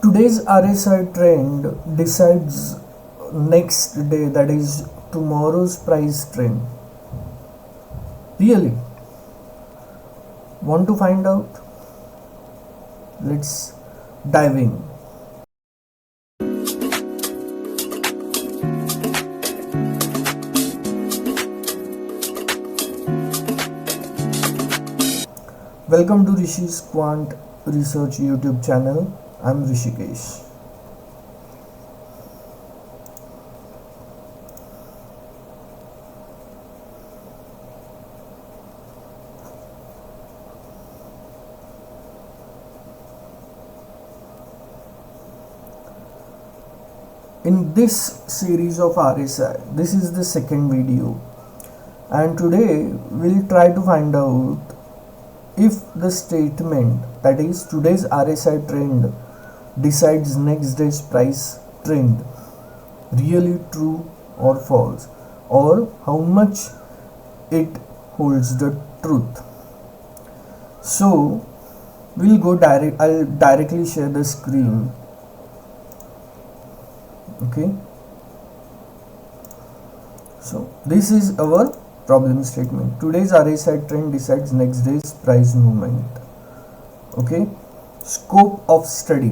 Today's RSI trend decides next day, that is tomorrow's price trend. Really? Want to find out? Let's dive in. Welcome to Rishi's Quant Research YouTube channel. I'm Rishikesh. In this series of RSI, this is the second video, and today we'll try to find out if the statement, that is today's RSI trend decides next day's price trend, really true or false, or how much it holds the truth. So I'll directly share the screen. Okay, so this is our problem statement. Today's RSI trend decides next day's price movement. Okay, scope of study.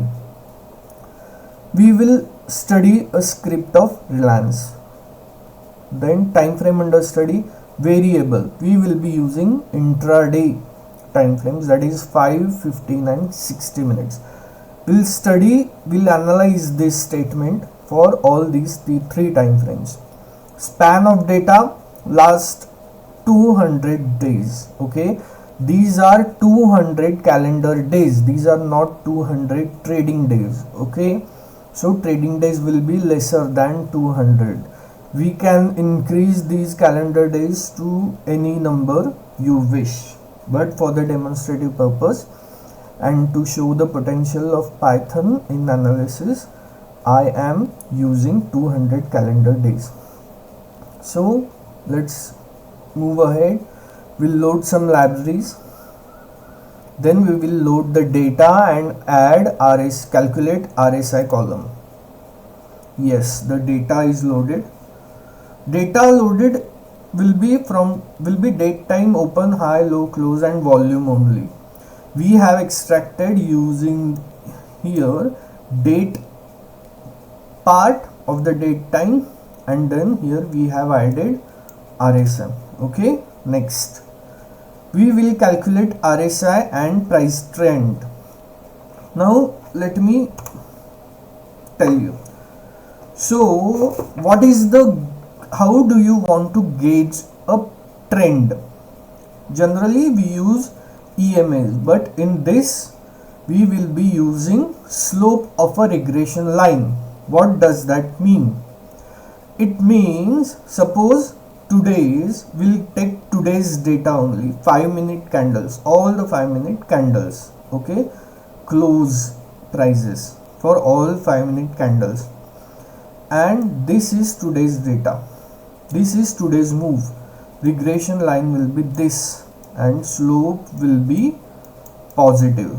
We will study a script of Reliance. Then time frame under study, variable. We will be using intraday time frames, that is 5, 15 and 60 minutes. We'll analyze this statement for all these three time frames. Span of data, last 200 days. Okay, these are 200 calendar days, these are not 200 trading days. Okay, so trading days will be lesser than 200. We can increase these calendar days to any number you wish, but for the demonstrative purpose and to show the potential of Python in analysis, I am using 200 calendar days. So let's move ahead. We'll load some libraries, then we will load the data and add calculate RSI column. Yes, the data is loaded. Data loaded will be date, time, open, high, low, close and volume only. We have extracted using here date part of the date time, and then here we have added RSI. Okay, next we will calculate RSI and price trend. Now let me tell you. So how do you want to gauge a trend? Generally we use EMAs, but in this we will be using slope of a regression line. What does that mean? It means, suppose we'll take today's data only, 5-minute candles, all the 5-minute candles. Okay, close prices for all 5-minute candles, and this is today's data, this is today's move. Regression line will be this and slope will be positive.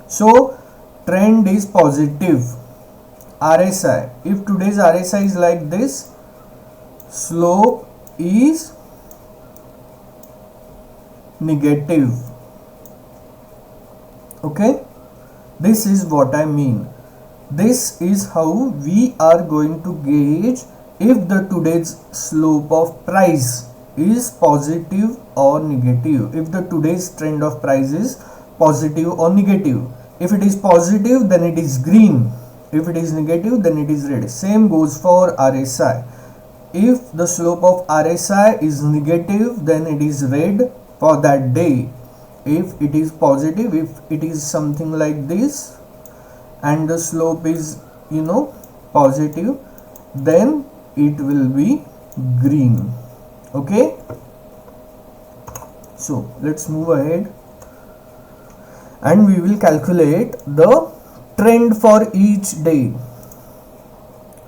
So trend is positive. RSI, if today's RSI is like this, slope is negative. Okay, this is what I mean. This is how we are going to gauge if the today's slope of price is positive or negative, if the today's trend of price is positive or negative. If it is positive, then it is green. If it is negative, then it is red. Same goes for RSI. If the slope of RSI is negative, then it is red for that day. If it is positive, if it is something like this and the slope is positive, then it will be green. Okay, so let's move ahead and we will calculate the trend for each day.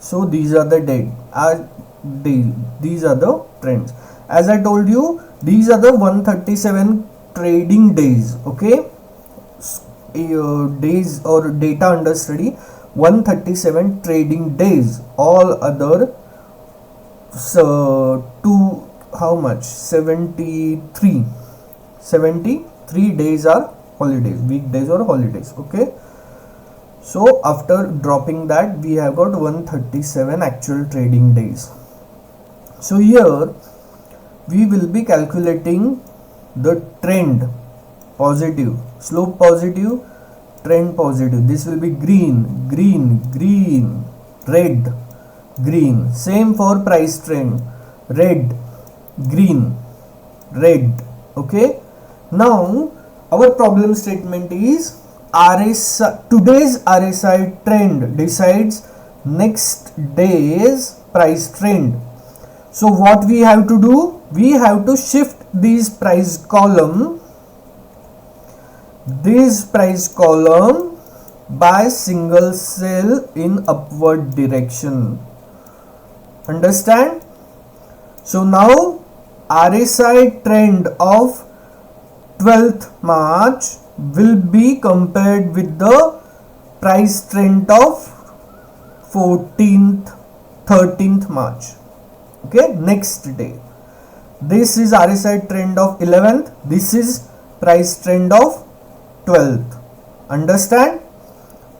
So these are the these are the trends. As I told you, these are the 137 trading days. Okay, days or data under study, 137 trading days. All other two, how much, 73 days are holidays, weekdays or holidays. Okay, so after dropping that, we have got 137 actual trading days. So here we will be calculating the trend, positive, slope positive, trend positive. This will be green, green, green, red, green. Same for price trend, red, green, red. Okay, now our problem statement is today's RSI trend decides next day's price trend. So what we have to do, we have to shift this price column by single cell in upward direction. Understand? So now RSI trend of 12th March will be compared with the price trend of 13th March. Okay, next day. This is RSI trend of 11th. This is price trend of 12th. Understand?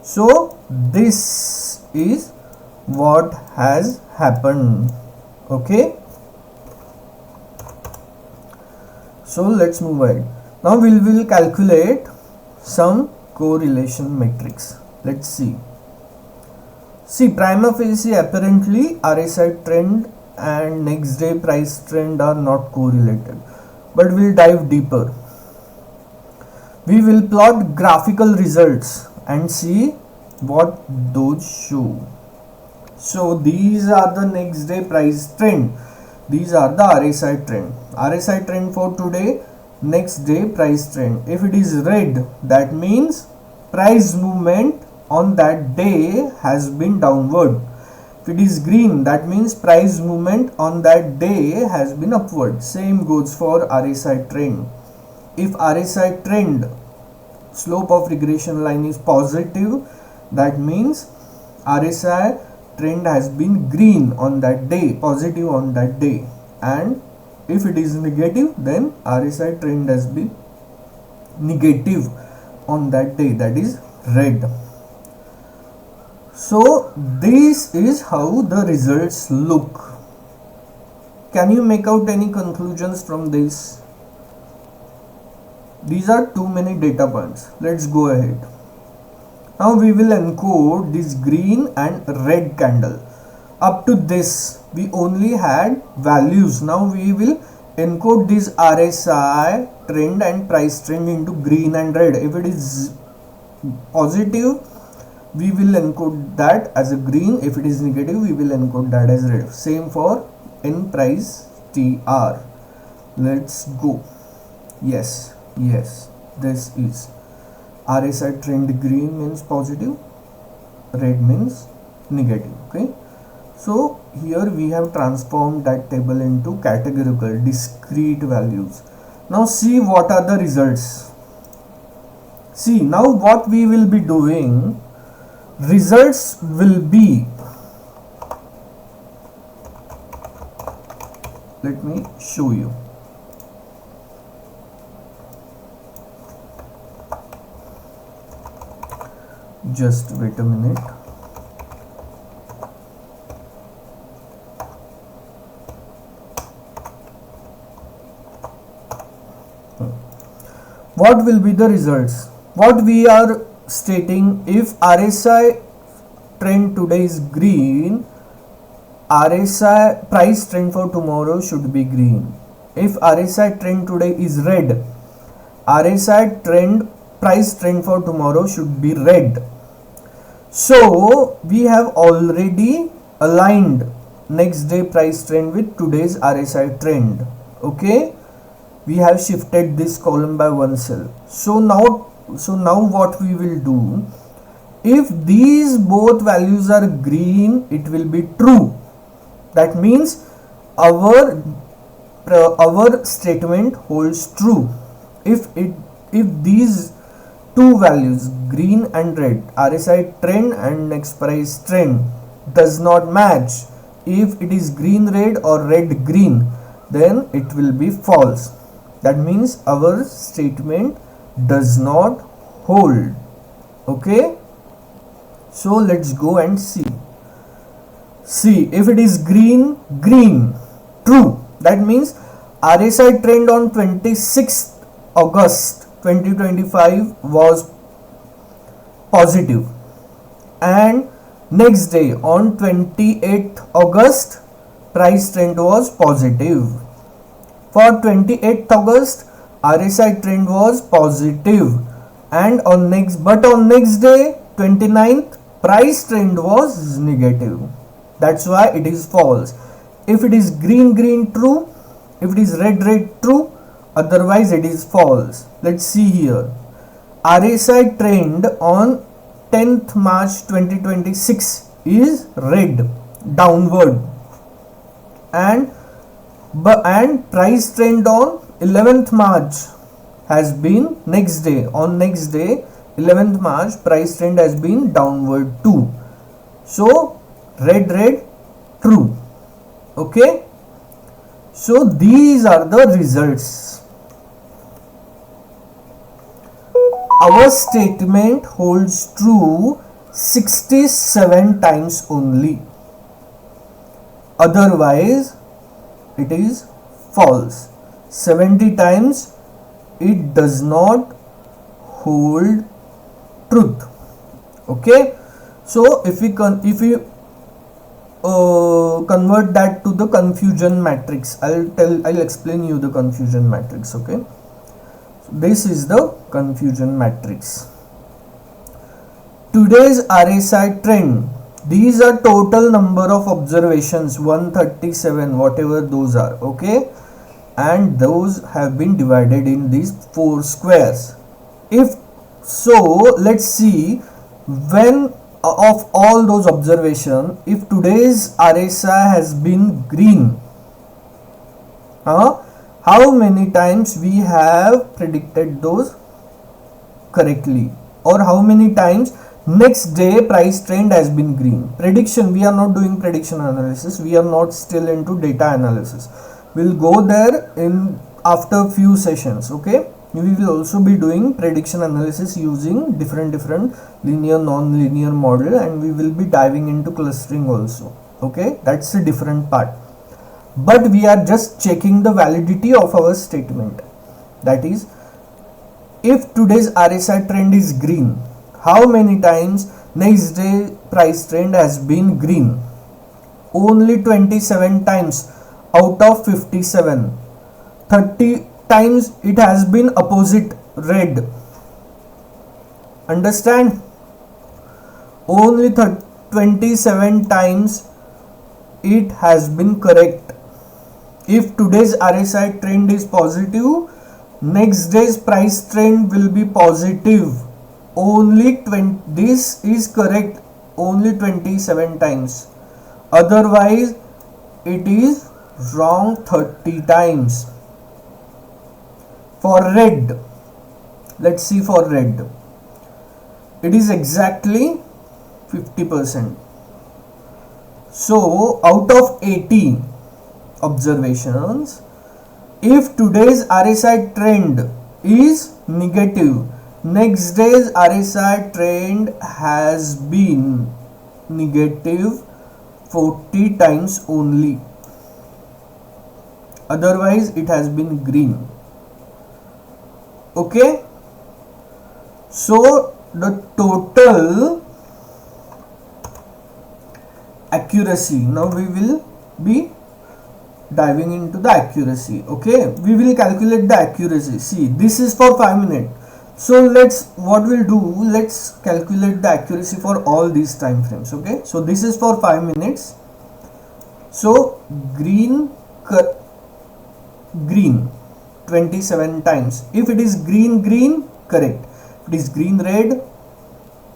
So this is what has happened. Okay, so let's move ahead. Now we will calculate some correlation matrix. Let's see. See, prima facie apparently RSI trend and next day price trend are not correlated, but we'll dive deeper. We will plot graphical results and see what those show. So these are the next day price trend. These are the RSI trend. RSI trend for today, next day price trend. If it is red, that means price movement on that day has been downward. If it is green, that means price movement on that day has been upward. Same goes for RSI trend. If RSI trend slope of regression line is positive, that means RSI trend has been green on that day, positive on that day. And if it is negative, then RSI trend has been negative on that day, that is red. So this is how the results look. Can you make out any conclusions from this? These are too many data points. Let's go ahead. Now we will encode this green and red candle. Up to this we only had values. Now we will encode this RSI trend and price trend into green and red. If it is positive, we will encode that as a green. If it is negative, we will encode that as red. Same for N price TR. Let's go. Yes, this is RSI trend. Green means positive, red means negative. Okay, so here we have transformed that table into categorical discrete values. Now see what are the results. See, now what we will be doing, results will be, let me show you. Just wait a minute. What will be the results? What we are stating, if RSI trend today is green, RSI price trend for tomorrow should be green. If RSI trend today is red, RSI trend price trend for tomorrow should be red. So we have already aligned next day price trend with today's RSI trend. Okay, we have shifted this column by one cell. So now what we will do, if these both values are green, it will be true. That means our statement holds true. If these two values, green and red, RSI trend and next price trend, does not match. If it is green red or red green, then it will be false. That means our statement does not hold. Okay, so let's go and see. If it is green, true. That means RSI trend on 26th August 2025 was positive, and next day on 28th August price trend was positive. For 28th August RSI trend was positive, and on next day 29th price trend was negative. That's why it is false. If it is green, true. If it is red, true. Otherwise it is false. Let's see here. RSI trend on 10th March 2026 is red, downward, and price trend on 11th March has been next day 11th March price trend has been downward too. So red, true. Okay, so these are the results. Our statement holds true 67 times only, otherwise it is false. 70 times it does not hold truth. Okay, so if we convert that to the confusion matrix, I'll explain you the confusion matrix. Okay, so this is the confusion matrix. Today's RSI trend, these are total number of observations, 137, whatever those are. Okay, and those have been divided in these 4 squares. If so, let's see, when of all those observations, if today's RSI has been green, how many times we have predicted those correctly, or how many times next day price trend has been green. Prediction, we are not doing prediction analysis, we are not still into data analysis. We'll go there in after few sessions. Okay, we will also be doing prediction analysis using different linear, non-linear model, and we will be diving into clustering also. Okay, that's a different part, but we are just checking the validity of our statement. That is, if today's RSI trend is green, how many times next day price trend has been green? Only 27 times out of 57. 30 times it has been opposite, red. Understand? Only 27 times it has been correct. If today's RSI trend is positive, next day's price trend will be positive. Only 20, this is correct only 27 times. Otherwise it is wrong 30 times. For red, let's see, for red it is exactly 50%. So out of 80 observations, if today's RSI trend is negative, next day's RSI trend has been negative 40 times only. Otherwise it has been green. Okay, so the total accuracy, now we will be diving into the accuracy. Okay, we will calculate the accuracy. See, this is for 5 minutes. So what we'll do, let's calculate the accuracy for all these time frames. Okay, so this is for 5 minutes. So green 27 times. If it is green, correct. If it is green, red,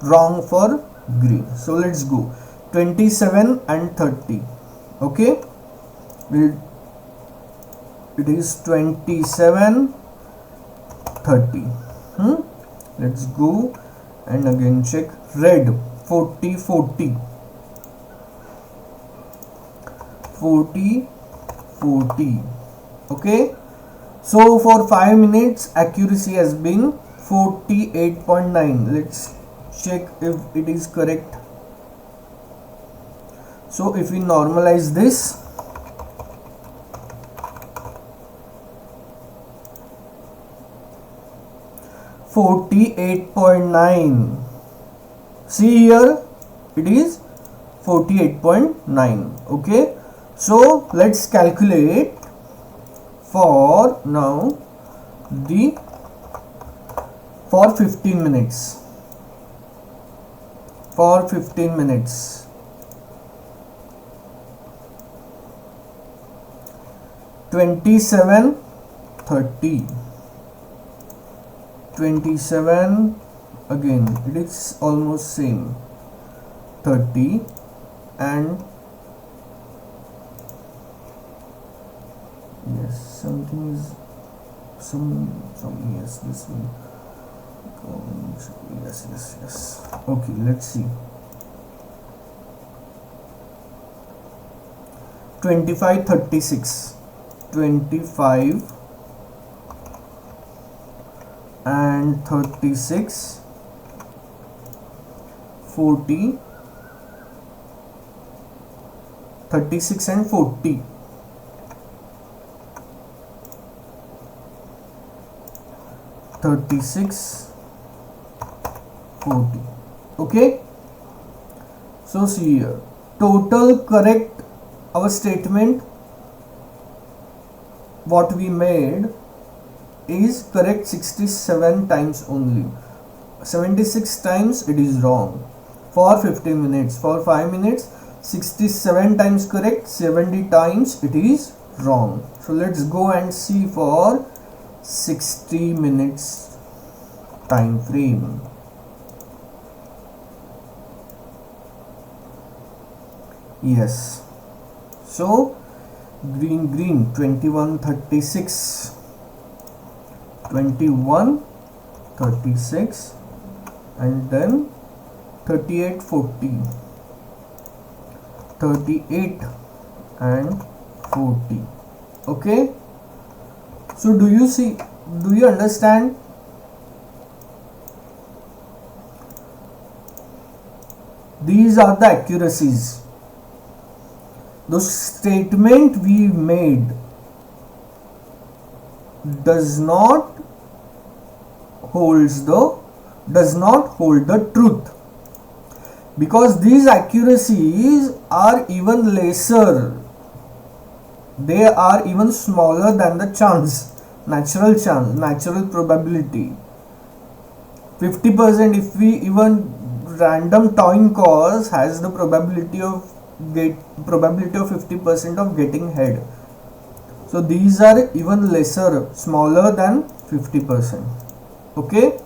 wrong for green. So let's go 27 and 30. Okay, it is 27, 30. Let's go and again check. Red 40 40 40 40. Okay, so for 5 minutes accuracy has been 48.9. let's check if it is correct. So if we normalize this, (48.9). See here, it is 48.9. Okay, so let's calculate for now the for 15 minutes. For 15 minutes, 27:30. 27 again, it is almost same, 30 and yes, something is some yes, this one. Yes. Okay, let's see. 25:36, 25 and 36, 40, 36 and 40. 36, 40. Okay, so see here, total correct, our statement what we made is correct 67 times only. 76 times it is wrong for 15 minutes. For 5 minutes 67 times correct, 70 times it is wrong. So let's go and see for 60 minutes time frame. Yes, so green 21:36, 21:36 and then 38:40, 38 and 40. Okay, so do you understand? These are the accuracies. The statement we made does not hold the truth, because these accuracies are even lesser. They are even smaller than the natural probability. 50%, if we even random coin toss has the probability of 50% of getting head. So these are even lesser, smaller than 50%. Okay,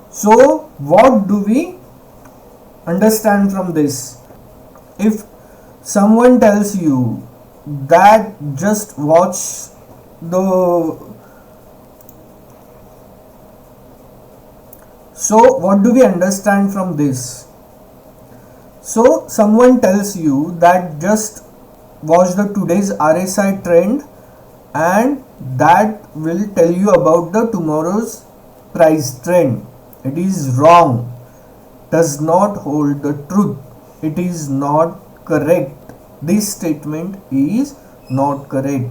so what do we understand from this? If someone tells you that just watch the, so what do we understand from this? So someone tells you that just watch the today's RSI trend and that will tell you about the tomorrow's price trend. It is wrong, does not hold the truth. It is not correct. This statement is not correct.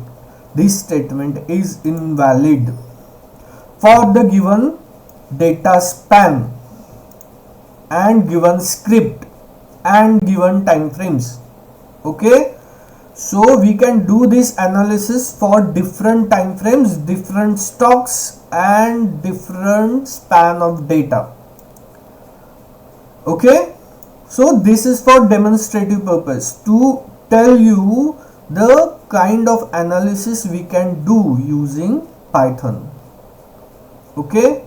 This statement is invalid for the given data span and given script and given time frames. Okay, so we can do this analysis for different time frames, different stocks and different span of data. Okay, so this is for demonstrative purpose, to tell you the kind of analysis we can do using Python. Okay,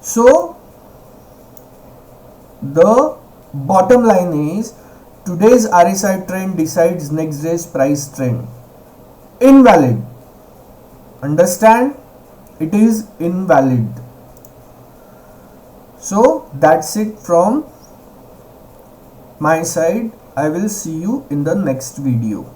so the bottom line is today's RSI trend decides next day's price trend. Invalid. Understand? It is invalid. So that's it from my side. I will see you in the next video.